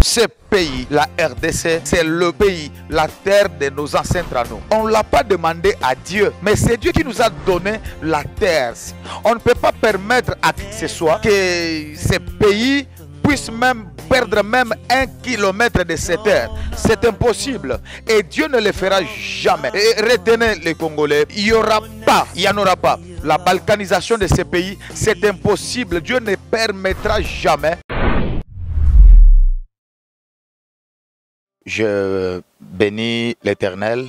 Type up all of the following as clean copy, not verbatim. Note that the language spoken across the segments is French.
Ce pays, la RDC, c'est le pays, la terre de nos ancêtres à nous. On ne l'a pas demandé à Dieu, mais c'est Dieu qui nous a donné la terre. On ne peut pas permettre à qui que ce soit que ce pays puisse même perdre même 1 kilomètre de cette terre. C'est impossible. Et Dieu ne le fera jamais. Et retenez les Congolais, il n'y aura pas, il n'y en aura pas. La balkanisation de ce pays, c'est impossible. Dieu ne permettra jamais. Je bénis l'Éternel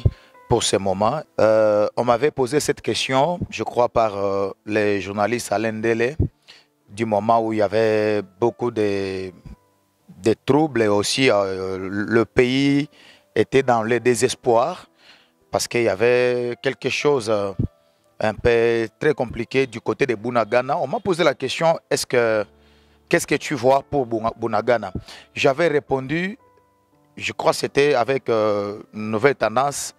pour ce moment. On m'avait posé cette question, je crois, par les journalistes Alain Délé, du moment où il y avait beaucoup de troubles et aussi le pays était dans le désespoir parce qu'il y avait quelque chose un peu très compliqué du côté de Bunagana. On m'a posé la question, qu'est-ce que tu vois pour Bunagana? J'avais répondu, je crois que c'était avec une nouvelle tendance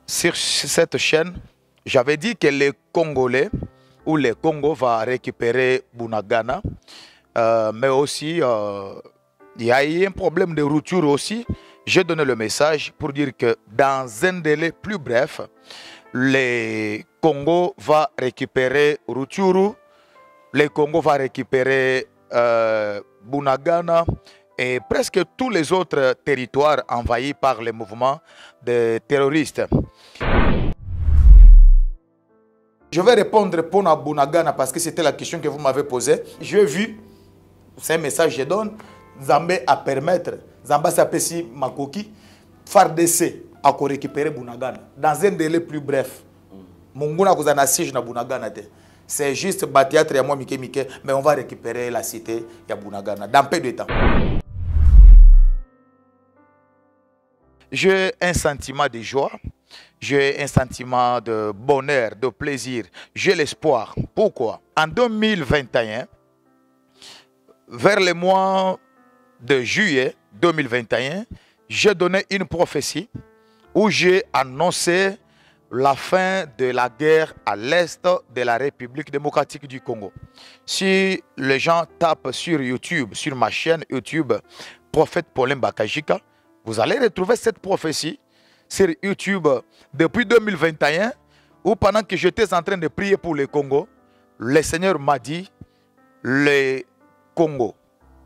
sur cette chaîne. J'avais dit que les Congolais ou les Congo va récupérer Bunagana. Mais aussi, il y a eu un problème de rupture aussi. J'ai donné le message pour dire que dans un délai plus bref, les Congo va récupérer Rutshuru, les Congo va récupérer Bunagana, et presque tous les autres territoires envahis par les mouvements de terroristes. Je vais répondre pour Bunagana parce que c'était la question que vous m'avez posée. J'ai vu, c'est un message que je donne, Zambé à permettre, Zamba s'appelle Makoki, FARDC à récupérer Bunagana dans un délai plus bref. Munguna Kozana siège na Bunagana. C'est juste Batiatre et moi Mike, mais on va récupérer la cité de Bunagana dans peu de temps. J'ai un sentiment de joie, j'ai un sentiment de bonheur, de plaisir, j'ai l'espoir. Pourquoi? En 2021, vers le mois de juillet 2021, j'ai donné une prophétie où j'ai annoncé la fin de la guerre à l'est de la République démocratique du Congo. Si les gens tapent sur YouTube, sur ma chaîne YouTube, Prophète Paulin Bakajika, vous allez retrouver cette prophétie sur YouTube depuis 2021, où pendant que j'étais en train de prier pour le Congo, le Seigneur m'a dit, le Congo,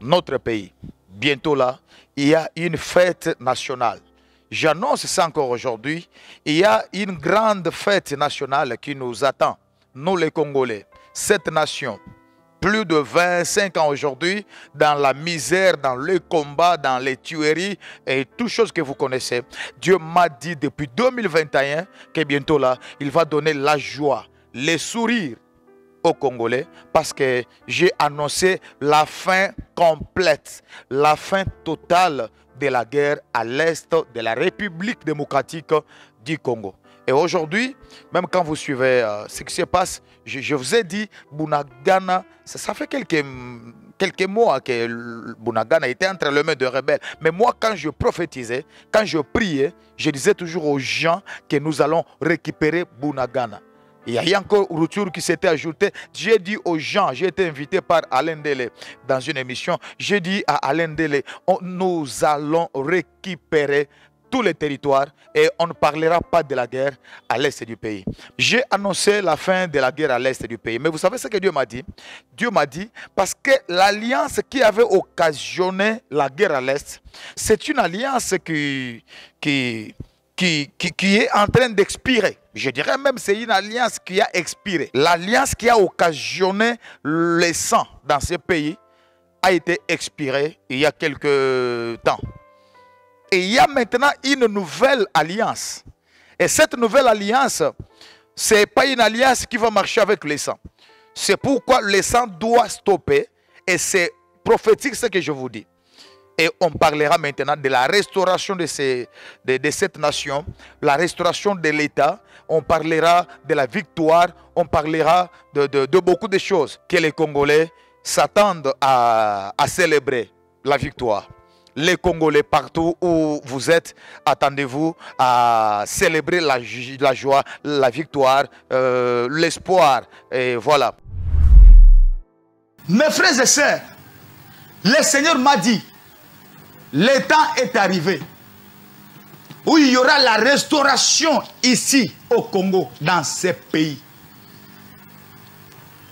notre pays, bientôt là, il y a une fête nationale. J'annonce ça encore aujourd'hui, il y a une grande fête nationale qui nous attend, nous les Congolais, cette nation. Plus de 25 ans aujourd'hui, dans la misère, dans le combat, dans les tueries et toutes choses que vous connaissez. Dieu m'a dit depuis 2021 que bientôt là, il va donner la joie, les sourires aux Congolais parce que j'ai annoncé la fin complète, la fin totale de la guerre à l'est de la République démocratique du Congo. Et aujourd'hui, même quand vous suivez ce qui se passe, je vous ai dit, Bunagana, ça fait quelques mois que Bunagana était entre les mains de rebelles. Mais moi, quand je prophétisais, quand je priais, je disais toujours aux gens que nous allons récupérer Bunagana. Il y a encore Rutshuru qui s'était ajouté. J'ai dit aux gens, j'ai été invité par Alain Délé dans une émission, j'ai dit à Alain Délé, nous allons récupérer tous les territoires et on ne parlera pas de la guerre à l'est du pays. J'ai annoncé la fin de la guerre à l'est du pays. Mais vous savez ce que Dieu m'a dit? Dieu m'a dit, parce que l'alliance qui avait occasionné la guerre à l'est, c'est une alliance qui est en train d'expirer. Je dirais même que c'est une alliance qui a expiré. L'alliance qui a occasionné le sang dans ce pays a été expirée il y a quelques temps. Et il y a maintenant une nouvelle alliance. Et cette nouvelle alliance, ce n'est pas une alliance qui va marcher avec le sang. C'est pourquoi le sang doit stopper. Et c'est prophétique ce que je vous dis. Et on parlera maintenant de la restauration de cette nation, la restauration de l'État. On parlera de la victoire, on parlera de beaucoup de choses que les Congolais s'attendent à célébrer la victoire. Les Congolais, partout où vous êtes, attendez-vous à célébrer la joie, la victoire, l'espoir. Et voilà. Mes frères et sœurs, le Seigneur m'a dit, le temps est arrivé où il y aura la restauration ici au Congo, dans ces pays.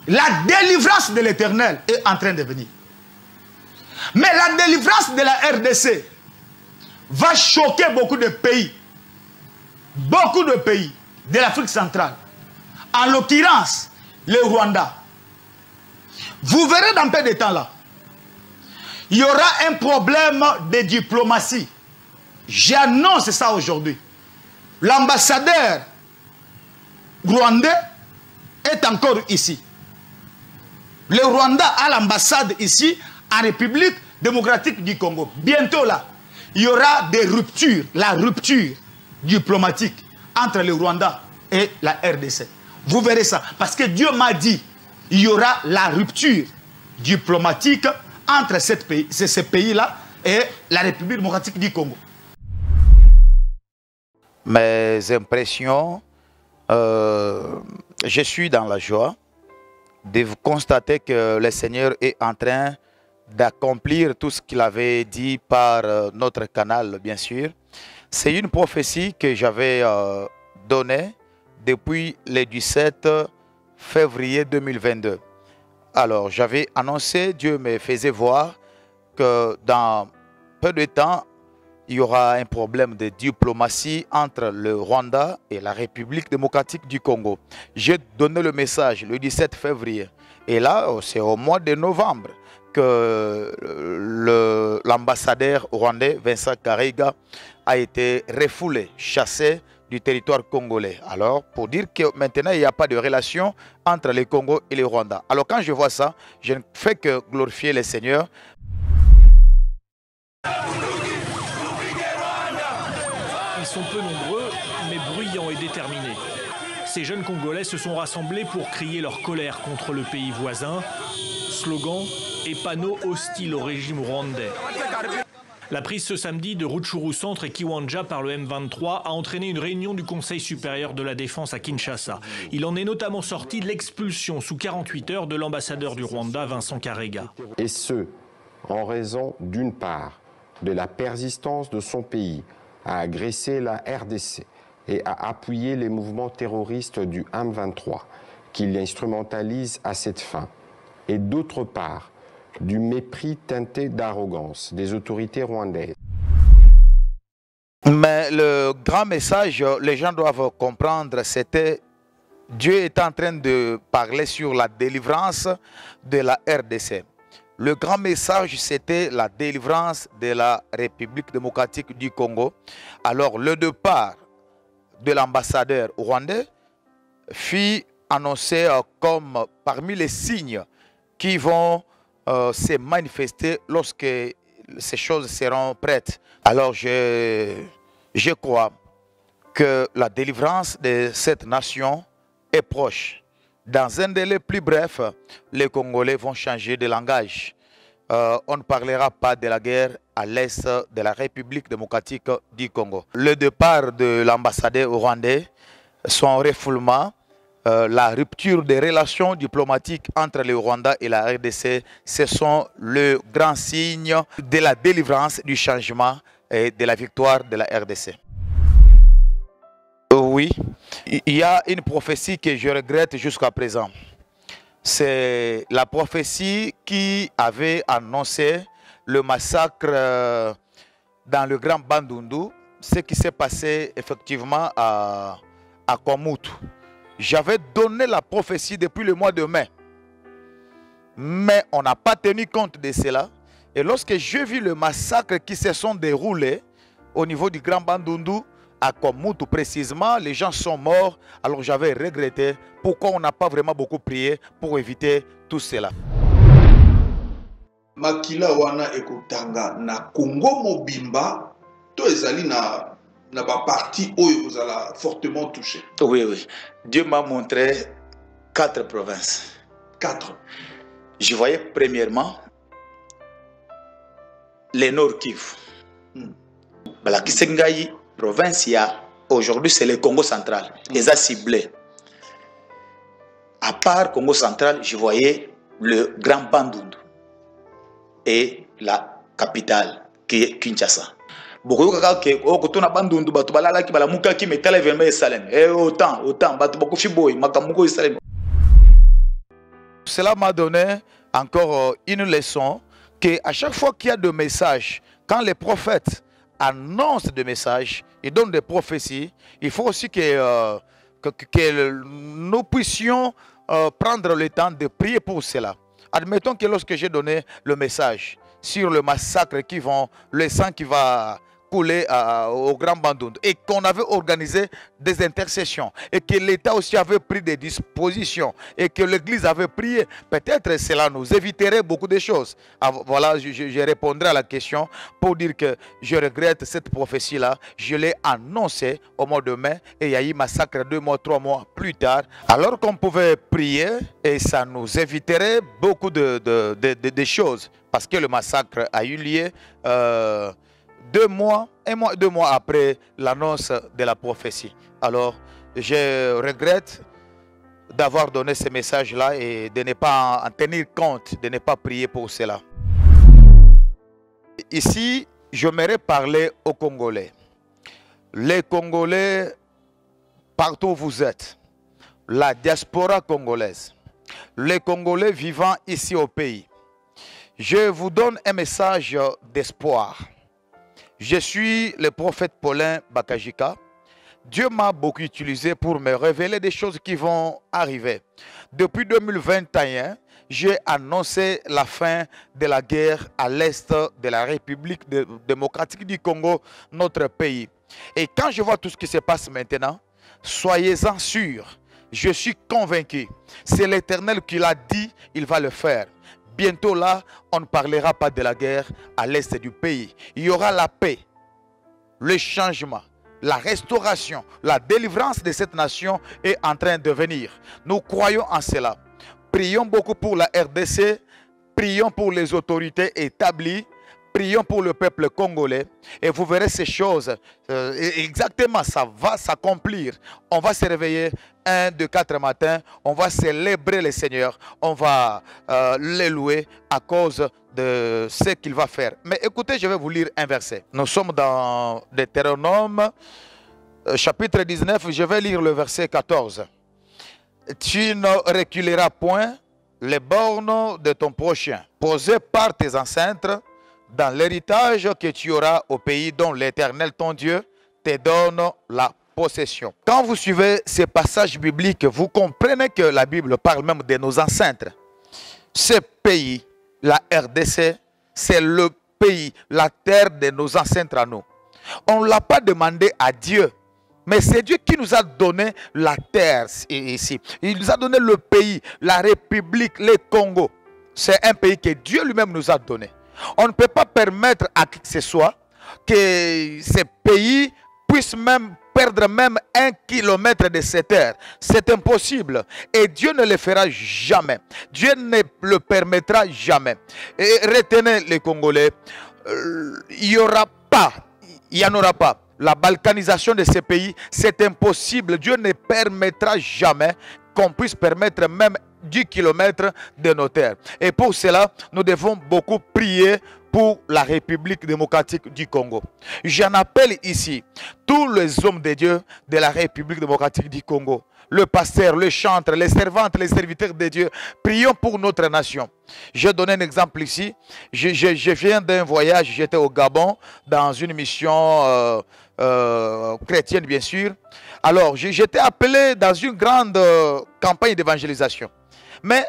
La délivrance de l'Éternel est en train de venir. Mais la délivrance de la RDC va choquer beaucoup de pays de l'Afrique centrale. En l'occurrence, le Rwanda. Vous verrez dans peu de temps là, il y aura un problème de diplomatie. J'annonce ça aujourd'hui. L'ambassadeur rwandais est encore ici. Le Rwanda a l'ambassade ici en République démocratique du Congo. Bientôt là, il y aura des ruptures, la rupture diplomatique entre le Rwanda et la RDC. Vous verrez ça. Parce que Dieu m'a dit, il y aura la rupture diplomatique entre ces pays-là et la République démocratique du Congo. Mes impressions, je suis dans la joie de constater que le Seigneur est en train d'accomplir tout ce qu'il avait dit par notre canal, bien sûr. C'est une prophétie que j'avais donnée depuis le 17 février 2022. Alors, j'avais annoncé, Dieu me faisait voir que dans peu de temps, il y aura un problème de diplomatie entre le Rwanda et la République démocratique du Congo. J'ai donné le message le 17 février. Et là, c'est au mois de novembre que l'ambassadeur rwandais Vincent Karega a été refoulé, chassé du territoire congolais. Alors, pour dire que maintenant, il n'y a pas de relation entre le Congo et le Rwanda. Alors, quand je vois ça, je ne fais que glorifier le Seigneur. Ils sont peu nombreux, mais bruyants et déterminés. Ces jeunes Congolais se sont rassemblés pour crier leur colère contre le pays voisin. Slogan et panneaux hostiles au régime rwandais. La prise ce samedi de Rutshuru Centre et Kiwanja par le M23 a entraîné une réunion du Conseil supérieur de la défense à Kinshasa. Il en est notamment sorti de l'expulsion sous 48 heures de l'ambassadeur du Rwanda, Vincent Karega. Et ce, en raison d'une part de la persistance de son pays à agresser la RDC et à appuyer les mouvements terroristes du M23 qui l'instrumentalisent à cette fin, et d'autre part du mépris teinté d'arrogance des autorités rwandaises. Mais le grand message, les gens doivent comprendre, c'était Dieu est en train de parler sur la délivrance de la RDC. Le grand message, c'était la délivrance de la République démocratique du Congo. Alors, le départ de l'ambassadeur rwandais fut annoncé comme parmi les signes qui vont se manifester lorsque ces choses seront prêtes. Alors, je crois que la délivrance de cette nation est proche. Dans un délai plus bref, les Congolais vont changer de langage. On ne parlera pas de la guerre à l'est de la République démocratique du Congo. Le départ de l'ambassadeur rwandais, son refoulement, la rupture des relations diplomatiques entre le Rwanda et la RDC, ce sont le grand signe de la délivrance, du changement et de la victoire de la RDC. Oui, il y a une prophétie que je regrette jusqu'à présent. C'est la prophétie qui avait annoncé le massacre dans le Grand Bandundu, ce qui s'est passé effectivement à Kwamutu. J'avais donné la prophétie depuis le mois de mai, mais on n'a pas tenu compte de cela. Et lorsque j'ai vu le massacre qui se sont déroulés au niveau du Grand Bandundu, à Kwamutu précisément, les gens sont morts. Alors j'avais regretté pourquoi on n'a pas vraiment beaucoup prié pour éviter tout cela. Makila wana ekotanga na Congo mobimba to ezali na ba partie oyo ozala fortement touché. Oui, oui. Dieu m'a montré 4 provinces. 4. Je voyais premièrement les Nord Kivu. La Kisengaï province, aujourd'hui c'est le Congo central. Ils ont ciblé. À part Congo central, je voyais le Grand Bandundu et la capitale, Kinshasa. Beaucoup de na bandundu batu balala ki balamuka ki metala événement Salem. Et autant batu beaucoup fiboy makamuko Salem. Cela m'a donné encore une leçon que à chaque fois qu'il y a des messages, quand les prophètes annoncent des messages, ils donnent des prophéties, il faut aussi que nous puissions prendre le temps de prier pour cela. Admettons que lorsque j'ai donné le message sur le massacre le sang qui va couler au Grand Bandundu et qu'on avait organisé des intercessions et que l'État aussi avait pris des dispositions et que l'Église avait prié, peut-être cela nous éviterait beaucoup de choses. Voilà, je répondrai à la question pour dire que je regrette cette prophétie-là. Je l'ai annoncée au mois de mai et il y a eu massacre 2 mois, 3 mois plus tard. Alors qu'on pouvait prier et ça nous éviterait beaucoup de choses parce que le massacre a eu lieu 2 mois après l'annonce de la prophétie. Alors, je regrette d'avoir donné ce message-là et de ne pas en tenir compte, de ne pas prier pour cela. Ici, j'aimerais parler aux Congolais. Les Congolais, partout où vous êtes, la diaspora congolaise, les Congolais vivant ici au pays, je vous donne un message d'espoir. Je suis le prophète Paulin Bakajika. Dieu m'a beaucoup utilisé pour me révéler des choses qui vont arriver. Depuis 2021, j'ai annoncé la fin de la guerre à l'est de la République démocratique du Congo, notre pays. Et quand je vois tout ce qui se passe maintenant, soyez-en sûrs, je suis convaincu. C'est l'Éternel qui l'a dit, il va le faire. Bientôt là, on ne parlera pas de la guerre à l'est du pays. Il y aura la paix, le changement, la restauration, la délivrance de cette nation est en train de venir. Nous croyons en cela. Prions beaucoup pour la RDC, prions pour les autorités établies, prions pour le peuple congolais et vous verrez ces choses. Exactement, ça va s'accomplir. On va se réveiller 1, 2, 4 matin. On va célébrer le Seigneur. On va le louer à cause de ce qu'il va faire. Mais écoutez, je vais vous lire un verset. Nous sommes dans Deutéronome, chapitre 19. Je vais lire le verset 14. Tu ne reculeras point les bornes de ton prochain, posées par tes ancêtres, dans l'héritage que tu auras au pays dont l'Éternel ton Dieu te donne la possession. Quand vous suivez ces passages bibliques, vous comprenez que la Bible parle même de nos ancêtres. Ce pays, la RDC, c'est le pays, la terre de nos ancêtres à nous. On ne l'a pas demandé à Dieu, mais c'est Dieu qui nous a donné la terre ici. Il nous a donné le pays, la République, le Congo. C'est un pays que Dieu lui-même nous a donné. On ne peut pas permettre à qui que ce soit que ces pays puissent même perdre même 1 kilomètre de cette terre. C'est impossible. Et Dieu ne le fera jamais. Dieu ne le permettra jamais. Et retenez les Congolais, il n'y aura pas, il n'y en aura pas. La balkanisation de ces pays, c'est impossible. Dieu ne permettra jamais qu'on puisse permettre même 10 kilomètres de nos terres. Et pour cela, nous devons beaucoup prier pour la République démocratique du Congo. J'en appelle ici tous les hommes de Dieu de la République démocratique du Congo. Le pasteur, le chantre, les servantes, les serviteurs de Dieu. Prions pour notre nation. Je donne un exemple ici. Je viens d'un voyage, j'étais au Gabon dans une mission chrétienne bien sûr. Alors j'étais appelé dans une grande campagne d'évangélisation. Mais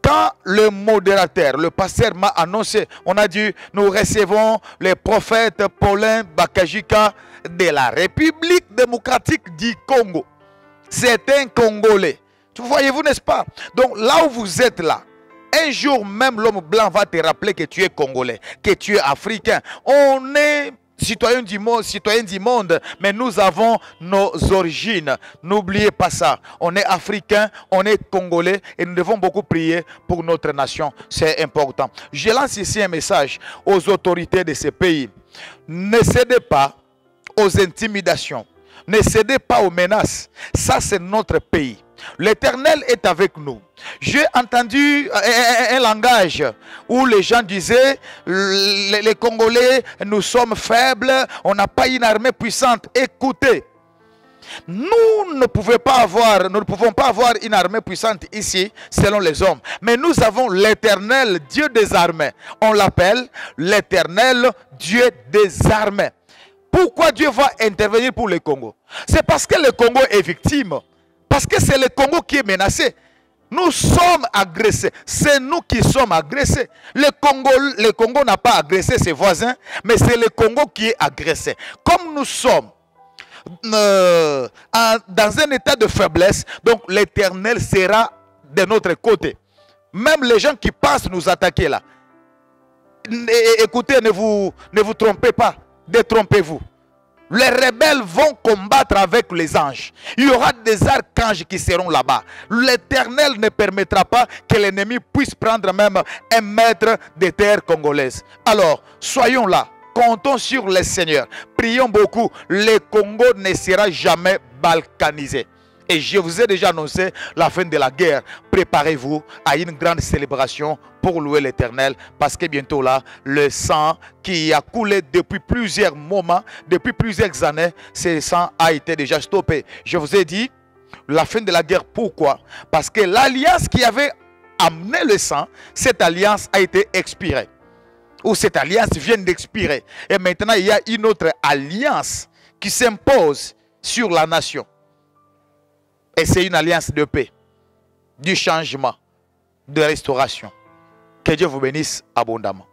quand le modérateur, le pasteur m'a annoncé, on a dit, nous recevons les prophètes Paulin Bakajika de la République démocratique du Congo. C'est un Congolais. Voyez-vous, n'est-ce pas? Donc là où vous êtes là, un jour même l'homme blanc va te rappeler que tu es Congolais, que tu es Africain. On est citoyens du monde, mais nous avons nos origines. N'oubliez pas ça. On est africain, on est congolais et nous devons beaucoup prier pour notre nation. C'est important. Je lance ici un message aux autorités de ces pays. Ne cédez pas aux intimidations. Ne cédez pas aux menaces. Ça, c'est notre pays. L'Éternel est avec nous. J'ai entendu un langage où les gens disaient, les Congolais, nous sommes faibles, on n'a pas une armée puissante. Écoutez, nous ne pouvons pas avoir une armée puissante ici selon les hommes. Mais nous avons l'Éternel Dieu des armées. On l'appelle l'Éternel Dieu des armées. Pourquoi Dieu va intervenir pour le Congo? C'est parce que le Congo est victime. Parce que c'est le Congo qui est menacé. Nous sommes agressés. C'est nous qui sommes agressés. Le Congo n'a pas agressé ses voisins, mais c'est le Congo qui est agressé. Comme nous sommes dans un état de faiblesse, donc l'Éternel sera de notre côté. Même les gens qui passent nous attaquer là. Écoutez, ne vous trompez pas. Détrompez-vous. Les rebelles vont combattre avec les anges. Il y aura des archanges qui seront là-bas. L'Éternel ne permettra pas que l'ennemi puisse prendre même un mètre de terre congolaise. Alors, soyons là. Comptons sur le Seigneur. Prions beaucoup. Le Congo ne sera jamais balkanisé. Et je vous ai déjà annoncé la fin de la guerre. Préparez-vous à une grande célébration pour louer l'Éternel. Parce que bientôt là, le sang qui a coulé depuis plusieurs moments, depuis plusieurs années, ce sang a été déjà stoppé. Je vous ai dit la fin de la guerre. Pourquoi? Parce que l'alliance qui avait amené le sang, cette alliance a été expirée. Ou cette alliance vient d'expirer. Et maintenant, il y a une autre alliance qui s'impose sur la nation. Et c'est une alliance de paix, du changement, de restauration. Que Dieu vous bénisse abondamment.